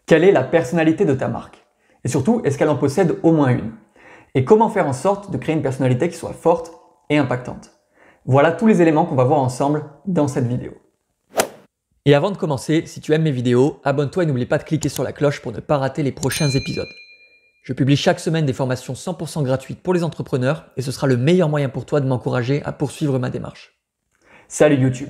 Quelle est la personnalité de ta marque? Et surtout, est-ce qu'elle en possède au moins une? Et comment faire en sorte de créer une personnalité qui soit forte et impactante? Voilà tous les éléments qu'on va voir ensemble dans cette vidéo. Et avant de commencer, si tu aimes mes vidéos, abonne-toi et n'oublie pas de cliquer sur la cloche pour ne pas rater les prochains épisodes. Je publie chaque semaine des formations 100% gratuites pour les entrepreneurs et ce sera le meilleur moyen pour toi de m'encourager à poursuivre ma démarche. Salut YouTube!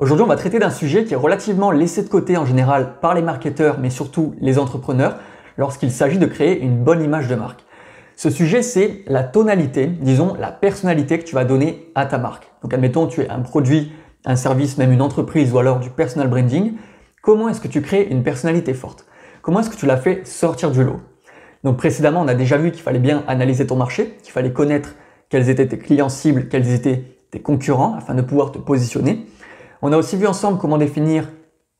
Aujourd'hui, on va traiter d'un sujet qui est relativement laissé de côté en général par les marketeurs, mais surtout les entrepreneurs, lorsqu'il s'agit de créer une bonne image de marque. Ce sujet, c'est la tonalité, disons la personnalité que tu vas donner à ta marque. Donc admettons, tu es un produit, un service, même une entreprise ou alors du personal branding. Comment est-ce que tu crées une personnalité forte? Comment est-ce que tu la fais sortir du lot? Donc précédemment, on a déjà vu qu'il fallait bien analyser ton marché, qu'il fallait connaître quels étaient tes clients cibles, quels étaient tes concurrents afin de pouvoir te positionner. On a aussi vu ensemble comment définir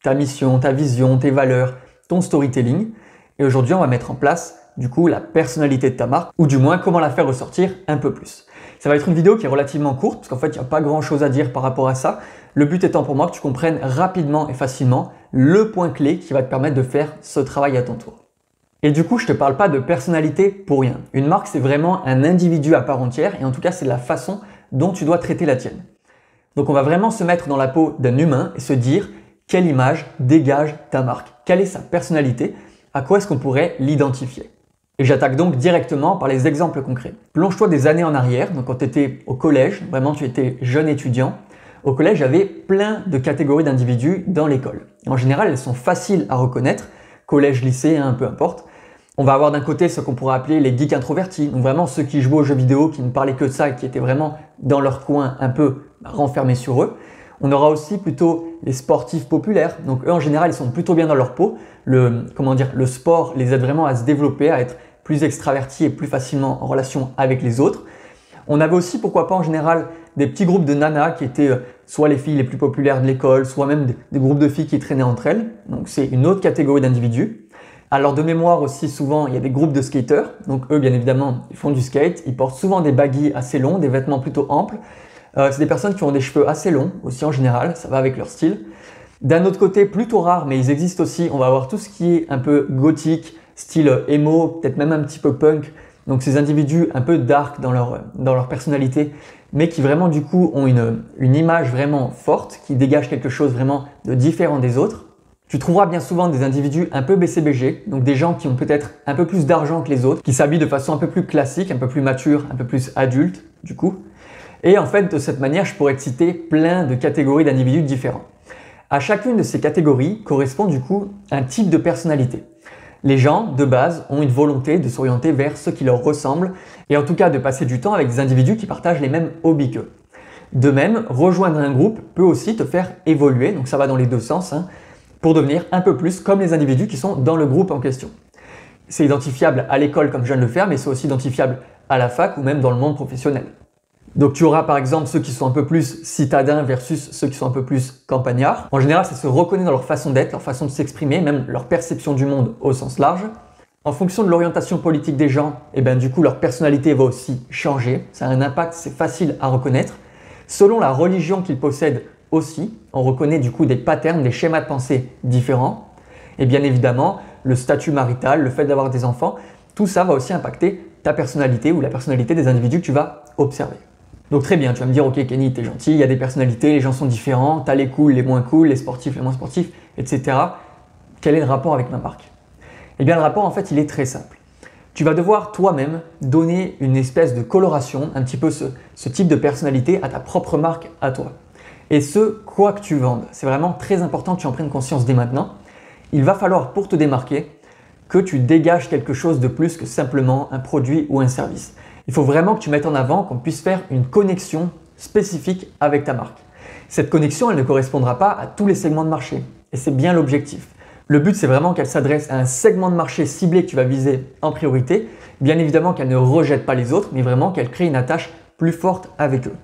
ta mission, ta vision, tes valeurs, ton storytelling. Et aujourd'hui, on va mettre en place du coup la personnalité de ta marque ou du moins comment la faire ressortir un peu plus. Ça va être une vidéo qui est relativement courte parce qu'en fait, il n'y a pas grand chose à dire par rapport à ça. Le but étant pour moi que tu comprennes rapidement et facilement le point clé qui va te permettre de faire ce travail à ton tour. Et du coup, je te parle pas de personnalité pour rien. Une marque, c'est vraiment un individu à part entière et en tout cas, c'est la façon dont tu dois traiter la tienne. Donc, on va vraiment se mettre dans la peau d'un humain et se dire quelle image dégage ta marque, quelle est sa personnalité, à quoi est-ce qu'on pourrait l'identifier. Et j'attaque donc directement par les exemples concrets. Plonge-toi des années en arrière, donc quand tu étais au collège, vraiment tu étais jeune étudiant. Au collège, il y avait plein de catégories d'individus dans l'école. En général, elles sont faciles à reconnaître, collège, lycée, peu importe. On va avoir d'un côté ce qu'on pourrait appeler les geeks introvertis, donc vraiment ceux qui jouaient aux jeux vidéo, qui ne parlaient que de ça et qui étaient vraiment dans leur coin un peu renfermés sur eux. On aura aussi plutôt les sportifs populaires, donc eux en général ils sont plutôt bien dans leur peau. Le sport les aide vraiment à se développer, à être plus extravertis et plus facilement en relation avec les autres. On avait aussi pourquoi pas en général des petits groupes de nanas qui étaient soit les filles les plus populaires de l'école, soit même des groupes de filles qui traînaient entre elles. Donc c'est une autre catégorie d'individus. Alors de mémoire aussi souvent il y a des groupes de skateurs, donc eux bien évidemment ils font du skate, ils portent souvent des baggy assez longs, des vêtements plutôt amples. C'est des personnes qui ont des cheveux assez longs aussi en général, ça va avec leur style. D'un autre côté, plutôt rare, mais ils existent aussi, on va avoir tout ce qui est un peu gothique, style emo, peut-être même un petit peu punk. Donc ces individus un peu dark dans leur personnalité, mais qui vraiment du coup ont une image vraiment forte, qui dégage quelque chose vraiment de différent des autres. Tu trouveras bien souvent des individus un peu BCBG, donc des gens qui ont peut-être un peu plus d'argent que les autres, qui s'habillent de façon un peu plus classique, un peu plus mature, un peu plus adulte du coup. Et en fait, de cette manière, je pourrais te citer plein de catégories d'individus différents. À chacune de ces catégories correspond du coup un type de personnalité. Les gens, de base, ont une volonté de s'orienter vers ce qui leur ressemble et en tout cas de passer du temps avec des individus qui partagent les mêmes hobbies qu'eux. De même, rejoindre un groupe peut aussi te faire évoluer, donc ça va dans les deux sens, pour devenir un peu plus comme les individus qui sont dans le groupe en question. C'est identifiable à l'école comme je viens de le faire, mais c'est aussi identifiable à la fac ou même dans le monde professionnel. Donc tu auras par exemple ceux qui sont un peu plus citadins versus ceux qui sont un peu plus campagnards. En général, ça se reconnaît dans leur façon d'être, leur façon de s'exprimer, même leur perception du monde au sens large. En fonction de l'orientation politique des gens, du coup leur personnalité va aussi changer. Ça a un impact, c'est facile à reconnaître. Selon la religion qu'ils possèdent aussi, on reconnaît du coup des patterns, des schémas de pensée différents. Et bien évidemment, le statut marital, le fait d'avoir des enfants, tout ça va aussi impacter ta personnalité ou la personnalité des individus que tu vas observer. Donc très bien, tu vas me dire, ok Kenny, t'es gentil, il y a des personnalités, les gens sont différents, t'as les cools, les moins cools, les sportifs, les moins sportifs, etc. Quel est le rapport avec ma marque? Eh bien le rapport en fait il est très simple. Tu vas devoir toi-même donner une espèce de coloration, un petit peu ce type de personnalité à ta propre marque, à toi. Et ce, quoi que tu vendes, c'est vraiment très important que tu en prennes conscience dès maintenant. Il va falloir pour te démarquer que tu dégages quelque chose de plus que simplement un produit ou un service. Il faut vraiment que tu mettes en avant qu'on puisse faire une connexion spécifique avec ta marque. Cette connexion, elle ne correspondra pas à tous les segments de marché et c'est bien l'objectif. Le but, c'est vraiment qu'elle s'adresse à un segment de marché ciblé que tu vas viser en priorité. Bien évidemment qu'elle ne rejette pas les autres, mais vraiment qu'elle crée une attache plus forte avec eux.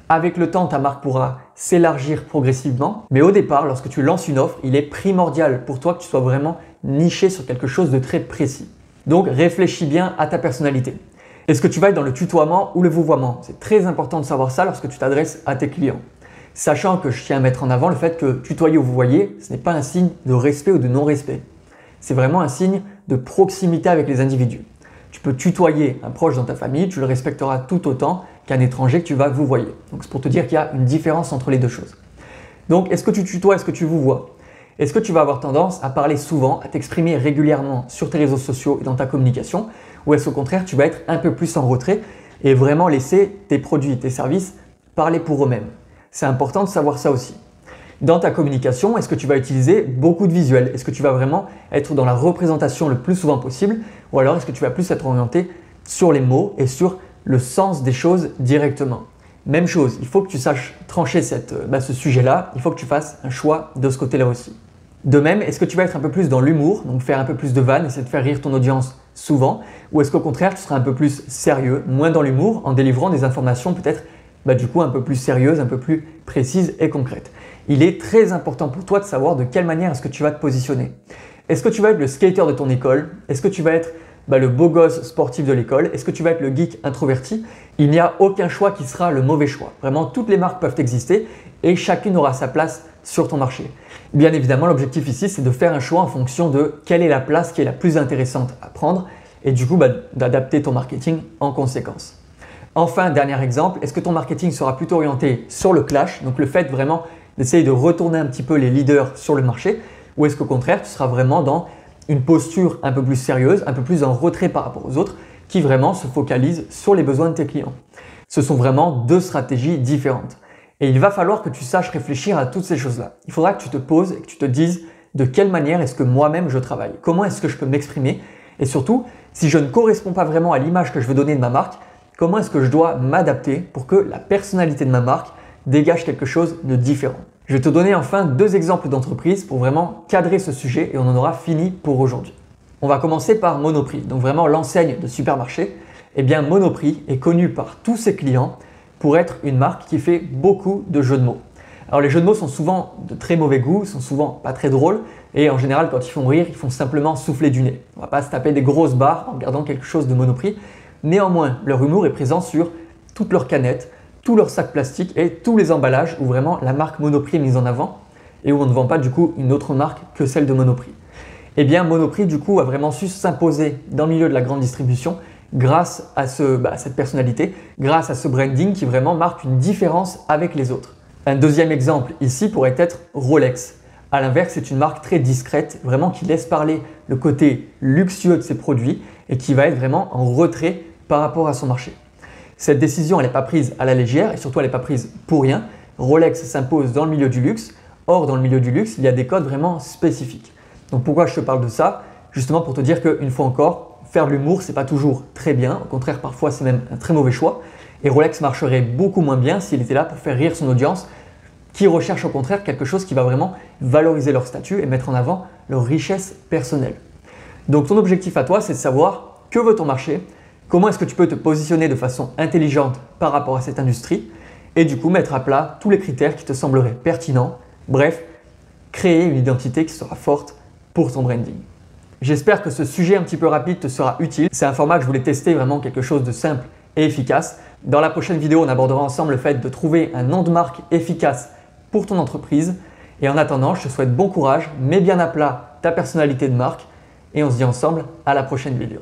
Avec le temps, ta marque pourra s'élargir progressivement, mais au départ, lorsque tu lances une offre, il est primordial pour toi que tu sois vraiment niché sur quelque chose de très précis. Donc, réfléchis bien à ta personnalité. Est-ce que tu vas être dans le tutoiement ou le vouvoiement? C'est très important de savoir ça lorsque tu t'adresses à tes clients. Sachant que je tiens à mettre en avant le fait que tutoyer ou vouvoyer, ce n'est pas un signe de respect ou de non-respect. c'est vraiment un signe de proximité avec les individus. Tu peux tutoyer un proche dans ta famille, tu le respecteras tout autant qu'un étranger que tu vas vous voyer. Donc c'est pour te dire qu'il y a une différence entre les deux choses. Donc est-ce que tu tutoies, est-ce que tu vous vois? Est-ce que tu vas avoir tendance à parler souvent, à t'exprimer régulièrement sur tes réseaux sociaux et dans ta communication? Ou est-ce au contraire tu vas être un peu plus en retrait et vraiment laisser tes produits, tes services parler pour eux-mêmes? C'est important de savoir ça aussi. Dans ta communication, est-ce que tu vas utiliser beaucoup de visuels? Est-ce que tu vas vraiment être dans la représentation le plus souvent possible? Ou alors est-ce que tu vas plus être orienté sur les mots et sur le sens des choses directement? Même chose, il faut que tu saches trancher ce sujet-là, il faut que tu fasses un choix de ce côté-là aussi. De même, est-ce que tu vas être un peu plus dans l'humour, donc faire un peu plus de vannes, essayer de faire rire ton audience souvent? Ou est-ce qu'au contraire, tu seras un peu plus sérieux, moins dans l'humour, en délivrant des informations peut-être du coup un peu plus sérieuses, un peu plus précises et concrètes? Il est très important pour toi de savoir de quelle manière est-ce que tu vas te positionner. Est-ce que tu vas être le skater de ton école? Est-ce que tu vas être le beau gosse sportif de l'école? Est-ce que tu vas être le geek introverti? Il n'y a aucun choix qui sera le mauvais choix. Vraiment, toutes les marques peuvent exister et chacune aura sa place sur ton marché. Bien évidemment, l'objectif ici, c'est de faire un choix en fonction de quelle est la place qui est la plus intéressante à prendre et du coup d'adapter ton marketing en conséquence. Enfin, dernier exemple, est-ce que ton marketing sera plutôt orienté sur le clash, donc le fait vraiment d'essayer de retourner un petit peu les leaders sur le marché, ou est-ce qu'au contraire, tu seras vraiment dans une posture un peu plus sérieuse, un peu plus en retrait par rapport aux autres, qui vraiment se focalise sur les besoins de tes clients? Ce sont vraiment deux stratégies différentes. Et il va falloir que tu saches réfléchir à toutes ces choses-là. Il faudra que tu te poses et que tu te dises de quelle manière est-ce que moi-même je travaille, comment est-ce que je peux m'exprimer, et surtout, si je ne corresponds pas vraiment à l'image que je veux donner de ma marque, comment est-ce que je dois m'adapter pour que la personnalité de ma marque dégage quelque chose de différent. Je vais te donner enfin deux exemples d'entreprises pour vraiment cadrer ce sujet et on en aura fini pour aujourd'hui. On va commencer par Monoprix, donc vraiment l'enseigne de supermarché. Eh bien Monoprix est connu par tous ses clients pour être une marque qui fait beaucoup de jeux de mots. Alors les jeux de mots sont souvent de très mauvais goût, sont souvent pas très drôles et en général quand ils font rire, ils font simplement souffler du nez. On va pas se taper des grosses barres en regardant quelque chose de Monoprix. Néanmoins, leur humour est présent sur toutes leurs canettes, tous leurs sacs plastiques et tous les emballages où vraiment la marque Monoprix est mise en avant et où on ne vend pas du coup une autre marque que celle de Monoprix. Eh bien Monoprix du coup a vraiment su s'imposer dans le milieu de la grande distribution grâce à cette personnalité, grâce à ce branding qui vraiment marque une différence avec les autres. Un deuxième exemple ici pourrait être Rolex. A l'inverse, c'est une marque très discrète, vraiment qui laisse parler le côté luxueux de ses produits et qui va être vraiment en retrait par rapport à son marché. Cette décision, elle n'est pas prise à la légère et surtout elle n'est pas prise pour rien. Rolex s'impose dans le milieu du luxe. Or, dans le milieu du luxe, il y a des codes vraiment spécifiques. Donc pourquoi je te parle de ça? Justement pour te dire qu'une fois encore, faire de l'humour, c'est pas toujours très bien. Au contraire, parfois, c'est même un très mauvais choix. Et Rolex marcherait beaucoup moins bien s'il était là pour faire rire son audience qui recherche au contraire quelque chose qui va vraiment valoriser leur statut et mettre en avant leur richesse personnelle. Donc ton objectif à toi, c'est de savoir que veut ton marché, comment est-ce que tu peux te positionner de façon intelligente par rapport à cette industrie et du coup mettre à plat tous les critères qui te sembleraient pertinents. Bref, créer une identité qui sera forte pour ton branding. J'espère que ce sujet un petit peu rapide te sera utile. C'est un format que je voulais tester, vraiment quelque chose de simple et efficace. Dans la prochaine vidéo, on abordera ensemble le fait de trouver un nom de marque efficace pour ton entreprise. Et en attendant, je te souhaite bon courage, mets bien à plat ta personnalité de marque et on se dit ensemble à la prochaine vidéo.